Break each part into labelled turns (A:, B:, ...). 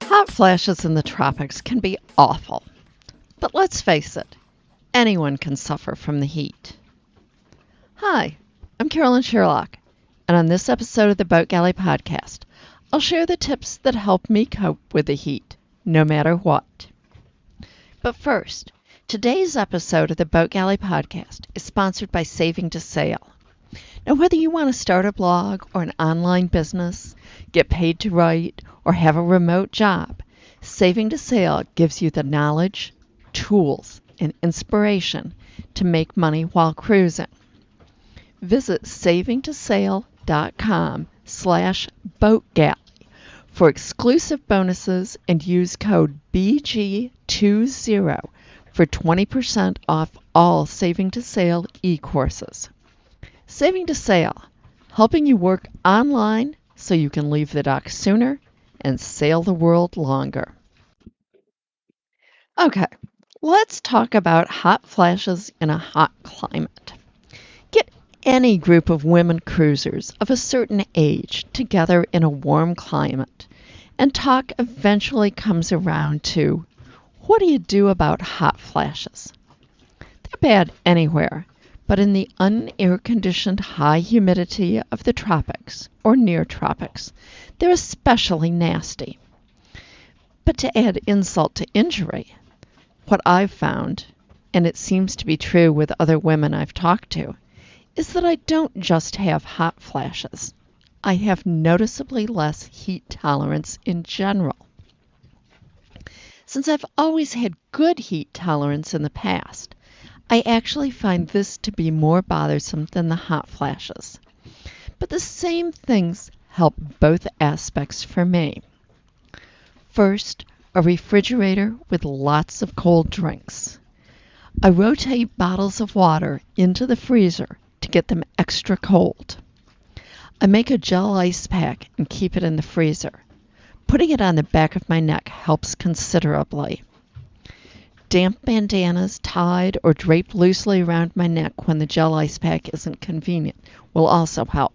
A: Hot flashes in the tropics can be awful, but let's face it, anyone can suffer from the heat. Hi, I'm Carolyn Sherlock, and on this episode of the Boat Galley Podcast, I'll share the tips that help me cope with the heat, no matter what. But first, today's episode of the Boat Galley Podcast is sponsored by Saving to Sail. Now, whether you want to start a blog or an online business, get paid to write, or have a remote job, Saving to Sail gives you the knowledge, tools, and inspiration to make money while cruising. Visit savingtosail.com/boatgalley for exclusive bonuses and use code BG20 for 20% off all Saving to Sail e-courses. Saving to Sail, helping you work online so you can leave the dock sooner and sail the world longer. Okay, let's talk about hot flashes in a hot climate. Get any group of women cruisers of a certain age together in a warm climate, and talk eventually comes around to, what do you do about hot flashes? They're bad anywhere, but in the unair-conditioned high humidity of the tropics or near tropics, they're especially nasty. But to add insult to injury, what I've found, and it seems to be true with other women I've talked to, is that I don't just have hot flashes. I have noticeably less heat tolerance in general. Since I've always had good heat tolerance in the past, I actually find this to be more bothersome than the hot flashes. But the same things help both aspects for me. First, a refrigerator with lots of cold drinks. I rotate bottles of water into the freezer to get them extra cold. I make a gel ice pack and keep it in the freezer. Putting it on the back of my neck helps considerably. Damp bandanas tied or draped loosely around my neck when the gel ice pack isn't convenient will also help.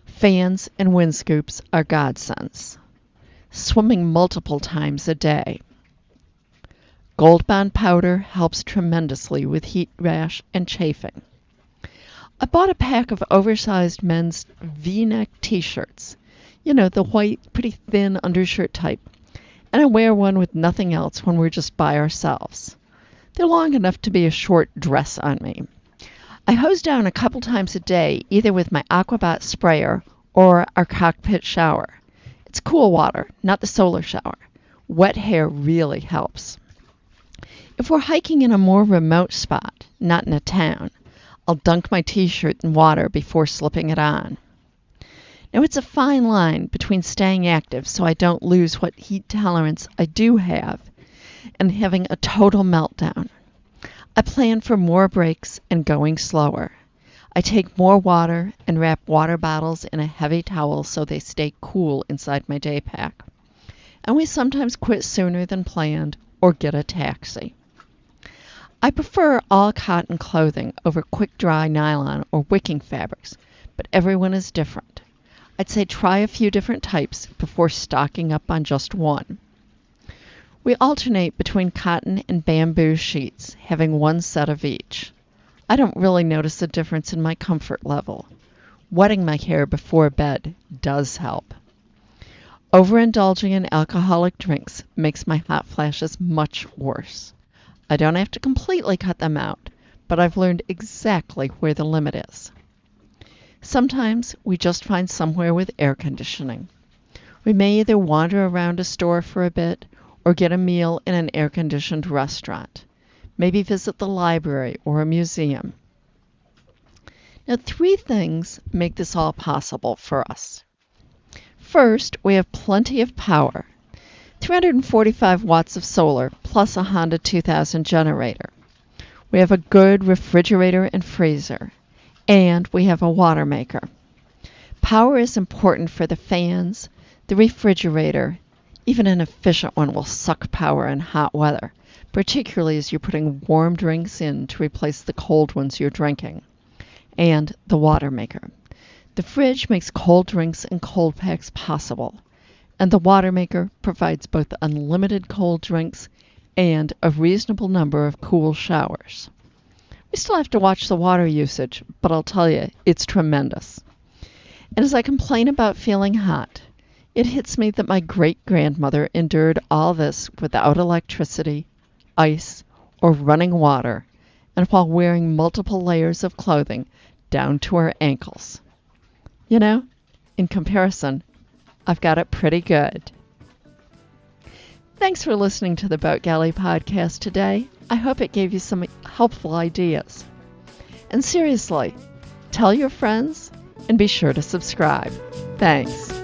A: Fans and wind scoops are godsends. Swimming multiple times a day. Gold Bond powder helps tremendously with heat rash and chafing. I bought a pack of oversized men's V-neck t-shirts. You know, the white, pretty thin undershirt type. And I wear one with nothing else when we're just by ourselves. They're long enough to be a short dress on me. I hose down a couple times a day, either with my Aquabot sprayer or our cockpit shower. It's cool water, not the solar shower. Wet hair really helps. If we're hiking in a more remote spot, not in a town, I'll dunk my t-shirt in water before slipping it on. Now, it's a fine line between staying active so I don't lose what heat tolerance I do have and having a total meltdown. I plan for more breaks and going slower. I take more water and wrap water bottles in a heavy towel so they stay cool inside my day pack. And we sometimes quit sooner than planned or get a taxi. I prefer all cotton clothing over quick-dry nylon or wicking fabrics, but everyone is different. I'd say try a few different types before stocking up on just one. We alternate between cotton and bamboo sheets, having one set of each. I don't really notice a difference in my comfort level. Wetting my hair before bed does help. Overindulging in alcoholic drinks makes my hot flashes much worse. I don't have to completely cut them out, but I've learned exactly where the limit is. Sometimes we just find somewhere with air conditioning. We may either wander around a store for a bit or get a meal in an air-conditioned restaurant. Maybe visit the library or a museum. Now, 3 things make this all possible for us. First, we have plenty of power. 345 watts of solar plus a Honda 2000 generator. We have a good refrigerator and freezer. And we have a water maker. Power is important for the fans, the refrigerator. Even an efficient one will suck power in hot weather, particularly as you're putting warm drinks in to replace the cold ones you're drinking. And the water maker. The fridge makes cold drinks and cold packs possible. and the water maker provides both unlimited cold drinks and a reasonable number of cool showers. We still have to watch the water usage, but I'll tell you, it's tremendous. And as I complain about feeling hot, it hits me that my great-grandmother endured all this without electricity, ice, or running water, and while wearing multiple layers of clothing down to her ankles. You know, in comparison, I've got it pretty good. Thanks for listening to the Boat Galley podcast today. I hope it gave you some helpful ideas. And seriously, tell your friends and be sure to subscribe. Thanks.